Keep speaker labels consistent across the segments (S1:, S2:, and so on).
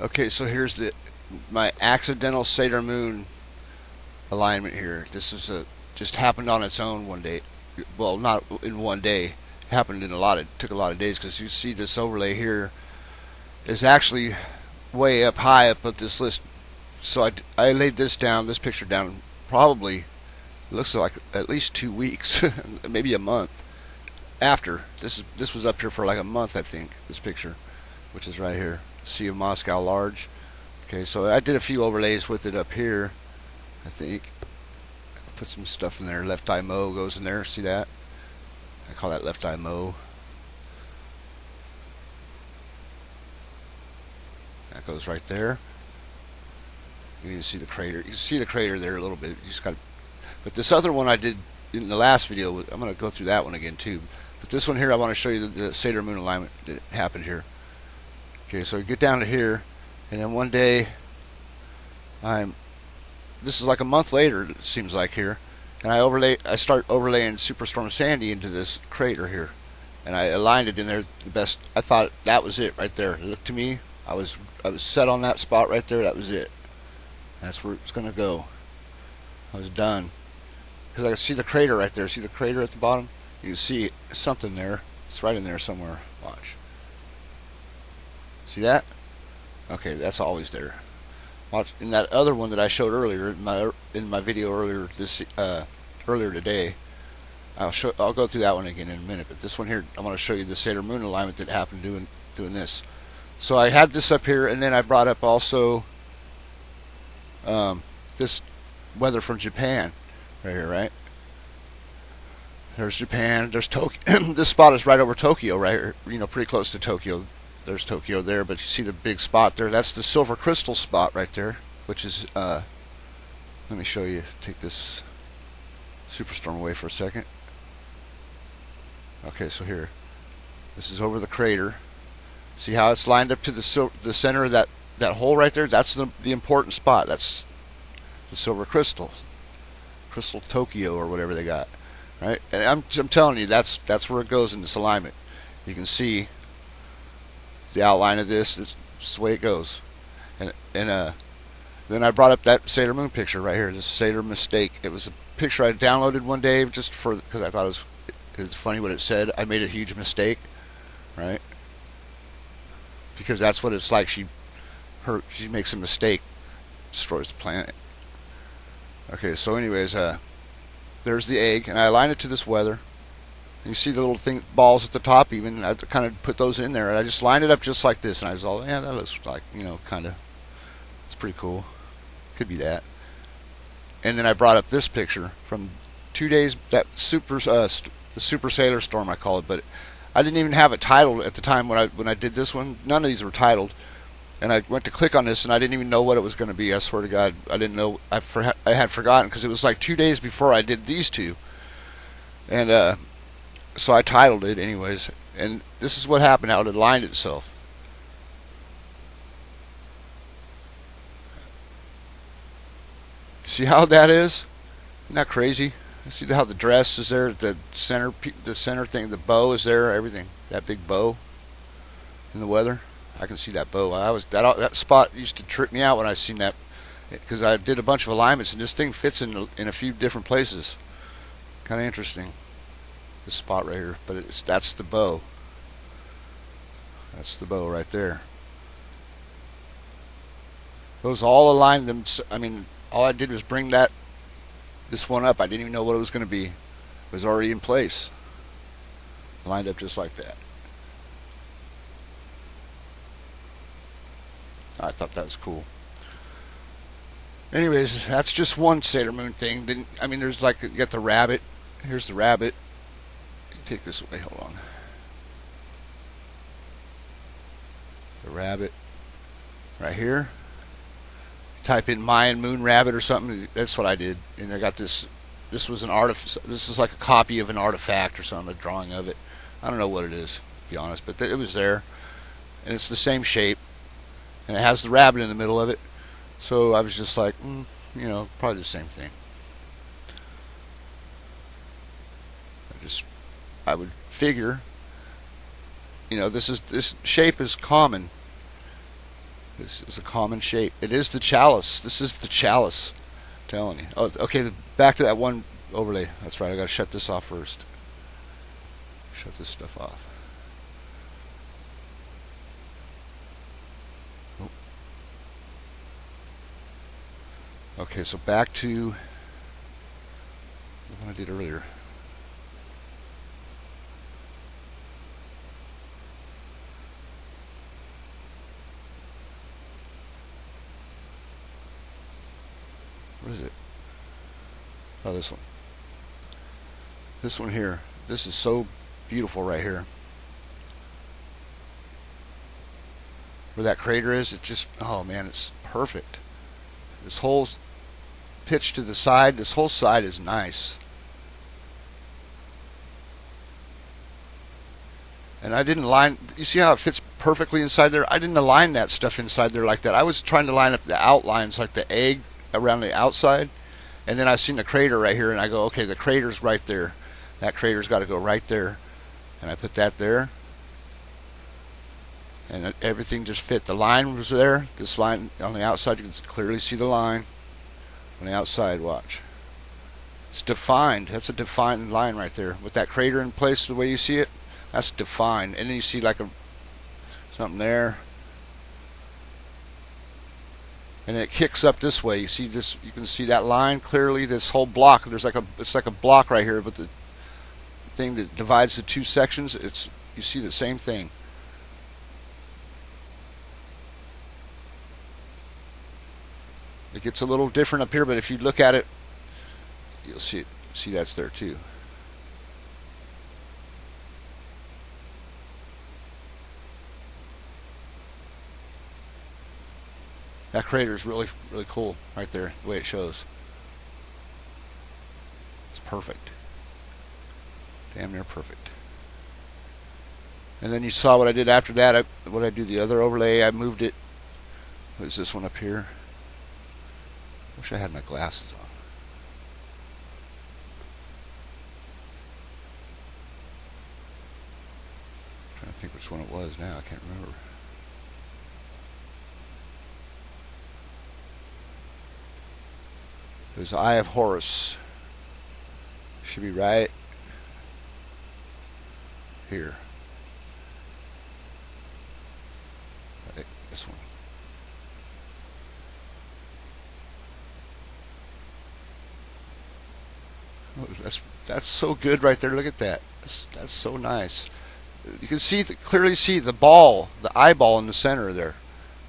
S1: Okay, so here's my accidental Sailor Moon alignment here. This is a just happened on its own one day. Well, not in one day. It happened in took a lot of days because you see this overlay here is actually way up high up of this list. So I laid this picture down probably it looks like at least 2 weeks, maybe a month after this was up here for like a month I think. This picture, which is right here, Sea of Moscow large. Okay, so I did a few overlays with it up here. I think I put some stuff in there. Left Eye Mo goes in there. See that? I call that Left Eye Mo. That goes right there. You can see the crater. You can see the crater there a little bit. You just got. But this other one I did in the last video. I'm going to go through that one again too. But this one here, I want to show you the Sailor Moon alignment that happened here. Okay, so you get down to here, and then one day, this is like a month later, it seems like here, and I start overlaying Superstorm Sandy into this crater here, and I aligned it in there the best. I thought that was it right there. It looked to me, I was set on that spot right there. That was it. That's where it's gonna go. I was done because I can see the crater right there. See the crater at the bottom? You can see something there. It's right in there somewhere. Watch. See that? Okay, that's always there. Watch in that other one that I showed earlier in my video earlier today. I'll go through that one again in a minute. But this one here, I want to show you the Sailor Moon alignment that happened doing this. So I had this up here, and then I brought up also this weather from Japan right here, right? There's Japan. There's Tokyo. This spot is right over Tokyo, right here. You know, pretty close to Tokyo. There's Tokyo there, but you see the big spot there. That's the silver crystal spot right there, which is, let me show you. Take this Superstorm away for a second. Okay, so here. This is over the crater. See how it's lined up to the center of that hole right there? That's the important spot. That's the silver crystal. Crystal Tokyo or whatever they got. Right? And I'm telling you, that's where it goes in this alignment. You can see the outline of this. This is the way it goes. And then I brought up that Sailor Moon picture right here. This Sailor Mistake. It was a picture I downloaded one day just because I thought it was funny what it said. I made a huge mistake, right? Because that's what it's like. She makes a mistake, destroys the planet. Okay, so anyways, there's the egg, and I align it to this weather. You see the little balls at the top even. I kind of put those in there, and I just lined it up just like this. And I was all, yeah, that looks like, kind of, it's pretty cool. Could be that. And then I brought up this picture from 2 days, that the Super Sailor Storm I call it, but I didn't even have it titled at the time when I did this one. None of these were titled. And I went to click on this, and I didn't even know what it was going to be. I swear to God, I didn't know. I had forgotten because it was like 2 days before I did these two. And so I titled it anyways. And this is what happened, how it aligned itself. See how that is? Isn't that crazy? See how the dress is there, the center thing, the bow is there, everything. That big bow in the weather. I can see that bow. That spot used to trip me out when I seen that, because I did a bunch of alignments and this thing fits in a few different places. Kind of interesting. This spot right here, but that's the bow. That's the bow right there. Those all aligned them. I mean, all I did was bring this one up. I didn't even know what it was going to be. It was already in place, lined up just like that. I thought that was cool. Anyways, that's just one Sailor Moon thing. Then I mean, there's like, you got the rabbit. Here's the rabbit. Take this away. Hold on. The rabbit right here. Type in Mayan moon rabbit or something. That's what I did. And I got this. This was an artifact. This is like a copy of an artifact or something. A drawing of it. I don't know what it is, to be honest, but it was there, and it's the same shape. And it has the rabbit in the middle of it. So I was just like, probably the same thing. I would figure, this shape is common This is a common shape. It is the chalice. This is the chalice. I'm telling you. Oh, okay. Back to that one overlay. That's right. I got to shut this off first. Shut this stuff off. Oh. Okay, so back to what I did earlier. What is it? Oh, this one. This one here. This is so beautiful right here. Where that crater is, it just, oh man, it's perfect. This whole pitch to the side, this whole side is nice. And I didn't line, you see how it fits perfectly inside there? I didn't align that stuff inside there like that. I was trying to line up the outlines like the egg around the outside. And then I seen the crater right here and I go, okay, the crater's right there. That crater's got to go right there. And I put that there. And everything just fit. The line was there. This line on the outside, you can clearly see the line. On the outside, watch. It's defined. That's a defined line right there. With that crater in place the way you see it, that's defined. And then you see like a something there. And it kicks up this way. You see this, you can see that line clearly. This whole block, there's like it's like a block right here, but the thing that divides the two sections, it's, you see the same thing. It gets a little different up here, but if you look at it, you'll see it. See that's there too. That crater is really, really cool right there, the way it shows. It's perfect. Damn near perfect. And then you saw what I did after that. What I do, the other overlay, I moved it. What is this one up here? Wish I had my glasses on. I'm trying to think which one it was now. I can't remember. It was Eye of Horus. Should be right here. Right, this one. Oh, that's so good right there. Look at that. That's so nice. You can see clearly see the ball, the eyeball in the center there.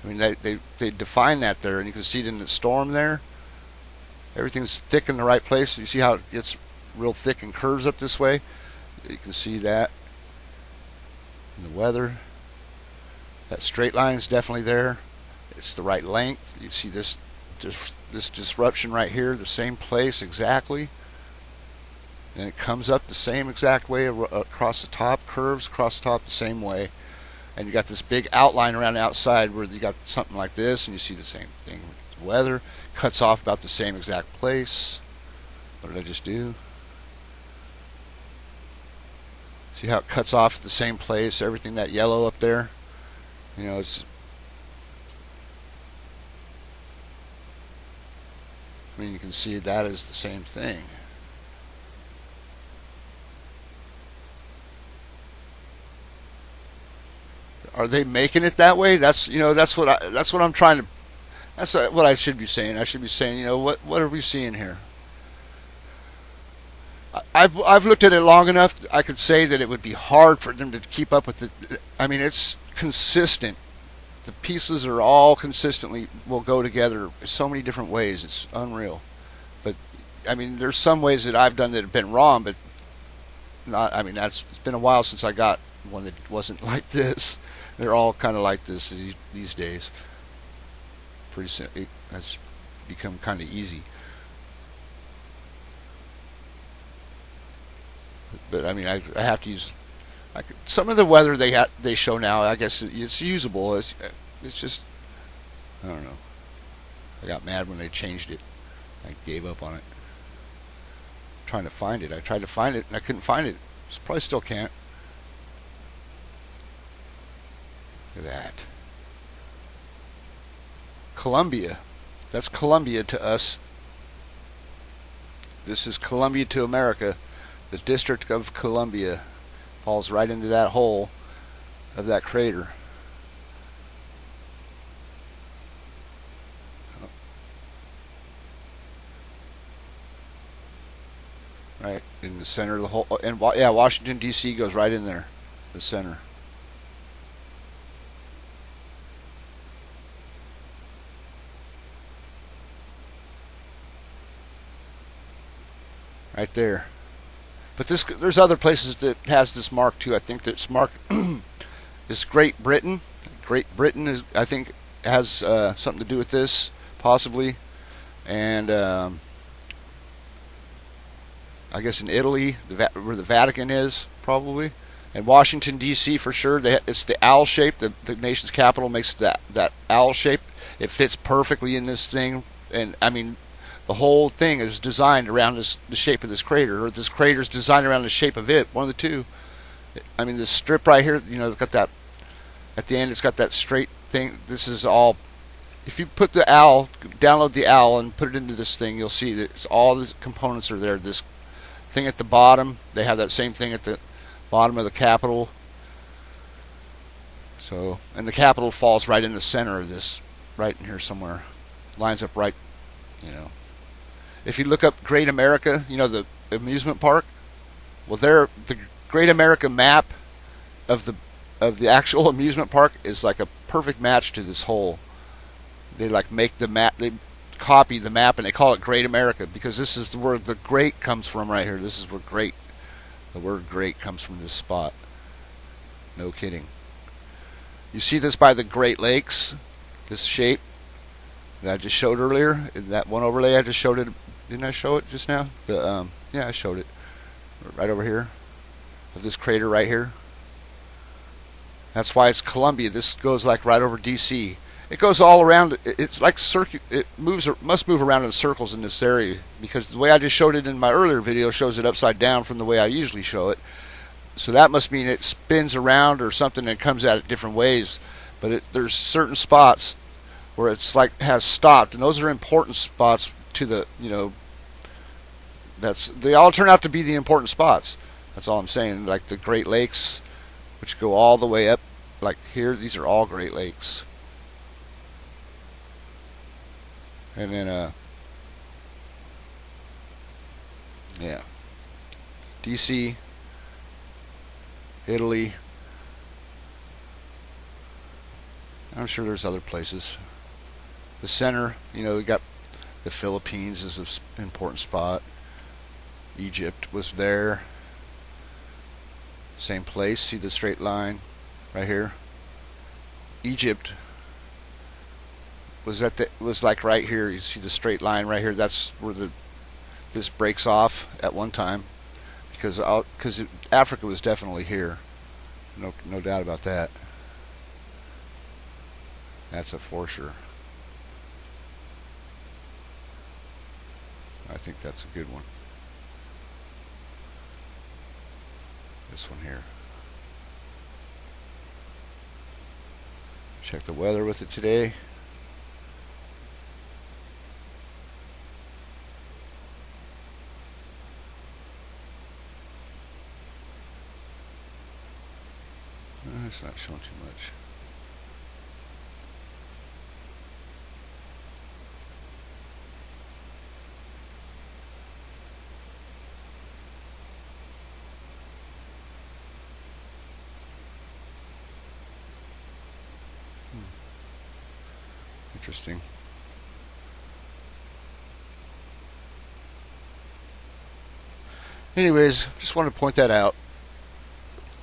S1: I mean, they define that there, and you can see it in the storm there. Everything's thick in the right place. You see how it gets real thick and curves up this way? You can see that in the weather. That straight line is definitely there. It's the right length. You see this disruption right here, the same place exactly. And it comes up the same exact way across the top, curves across the top the same way. And you got this big outline around the outside where you got something like this, and you see the same thing with the weather. Cuts off about the same exact place. What did I just do? See how it cuts off at the same place? Everything that yellow up there, you know, it's. I mean, you can see that is the same thing. Are they making it that way? That's, you know, that's what I'm trying to. That's what I should be saying. I should be saying, you know, what are we seeing here? I've looked at it long enough. I could say that it would be hard for them to keep up with it. I mean, it's consistent. The pieces are all consistently will go together so many different ways. It's unreal. But I mean, there's some ways that I've done that have been wrong, but not. I mean, it's been a while since I got one that wasn't like this. They're all kind of like this these days. It has become kind of easy. But I mean, I have to use some of the weather they show now. I guess it's usable. It's just, I don't know. I got mad when they changed it. I gave up on it. Trying to find it. I tried to find it and I couldn't find it. Probably still can't. Look at that. Columbia. That's Columbia to us. This is Columbia to America. The District of Columbia falls right into that hole of that crater. Right in the center of the hole. And yeah, Washington, D.C. goes right in there, the center. Right there. But there's other places that has this mark too. I think that's mark is Great Britain. Great Britain is, I think, has something to do with this, possibly. And I guess in Italy, where the Vatican is, probably. And Washington, D.C. for sure. It's the owl shape. The nation's capital makes that owl shape. It fits perfectly in this thing. And I mean, the whole thing is designed around the shape of this crater, or this crater is designed around the shape of it. One of the two. I mean, this strip right here, you know, it's got that at the end. It's got that straight thing. This is all. If you put the owl, download the owl and put it into this thing, you'll see that it's all the components are there. This thing at the bottom, they have that same thing at the bottom of the Capitol. So, and the Capitol falls right in the center of this, right in here somewhere. Lines up right, you know. If you look up Great America, you know, the amusement park, well, there, the Great America map of the actual amusement park is like a perfect match to this hole. They like make the map, they copy the map, and they call it Great America because this is where the great comes from right here. This is where great, the word great comes from this spot. No kidding. You see this by the Great Lakes, this shape that I just showed earlier, in that one overlay I just showed it. Didn't I show it just now? Yeah, I showed it right over here of this crater right here. That's why it's Columbia. This goes like right over D.C. It goes all around. It's like it must move around in circles in this area because the way I just showed it in my earlier video shows it upside down from the way I usually show it. So that must mean it spins around or something and comes at it different ways. But there's certain spots where it's like has stopped, and those are important spots to the, you know, they all turn out to be the important spots. That's all I'm saying. Like the Great Lakes, which go all the way up, like here, these are all Great Lakes. And then, yeah, D.C., Italy. I'm sure there's other places. The center, you know, we got the Philippines is an important spot. Egypt was there. Same place. See the straight line right here. Egypt was was like right here. You see the straight line right here. That's where this breaks off at one time because Africa was definitely here. No doubt about that. That's a for sure. I think that's a good one. This one here. Check the weather with it today. It's not showing too much. Interesting. Anyways, just wanted to point that out.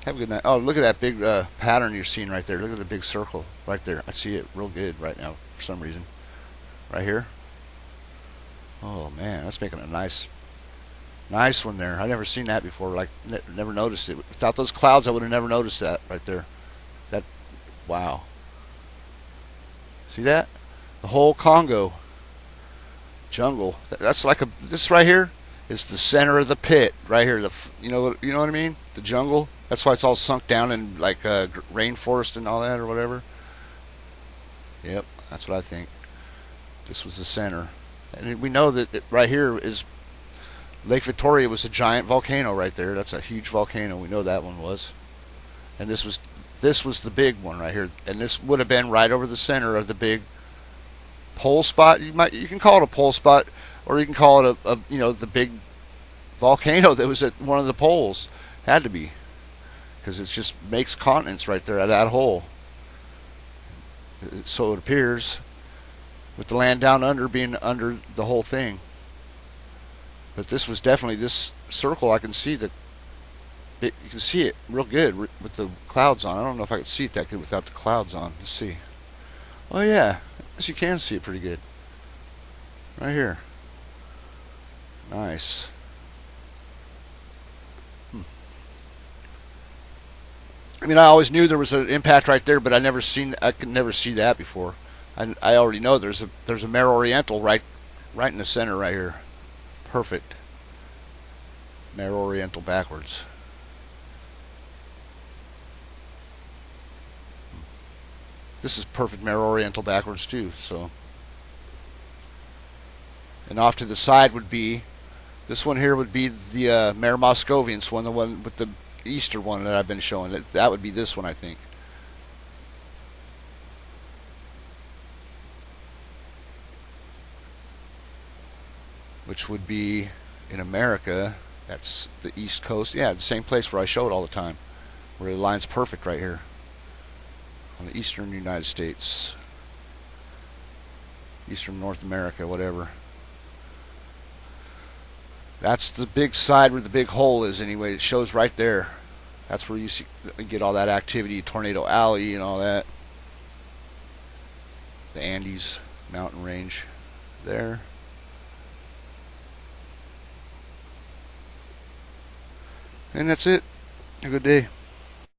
S1: Have a good night. Oh, look at that big pattern you're seeing right there. Look at the big circle right there. I see it real good right now for some reason. Right here. Oh man, that's making a nice one there. I never seen that before. Like never noticed it. Without those clouds, I would have never noticed that right there. That, wow. See that? The whole Congo jungle. That's like this right here is the center of the pit right here. You know what I mean? The jungle. That's why it's all sunk down in like rainforest and all that or whatever. Yep, that's what I think. This was the center. And we know that right here is Lake Victoria was a giant volcano right there. That's a huge volcano. We know that one was. And this was the big one right here. And this would have been right over the center of the big pole spot. You can call it a pole spot, or you can call it the big volcano that was at one of the poles. Had to be, because it just makes continents right there at that hole. So it appears, with the land down under being under the whole thing. But this was definitely this circle. I can see you can see it real good with the clouds on. I don't know if I could see it that good without the clouds on. Let's see. Oh yeah, yes, you can see it pretty good. Right here. Nice. I mean, I always knew there was an impact right there, but I could never see that before. I already know there's a Mare Oriental right in the center right here. Perfect. Mare Oriental backwards. This is perfect Mare Oriental backwards too. So, and off to the side would be this one here would be the Mare Moscoviensis one, the one with the Easter one that I've been showing. That would be this one, I think. Which would be in America. That's the East Coast. Yeah, the same place where I show it all the time, where it aligns perfect right here on the eastern United States, eastern North America, whatever. That's the big side where the big hole is anyway. It shows right there. That's where you get all that activity, Tornado Alley and all that. The Andes mountain range there. And that's it. Have a good day.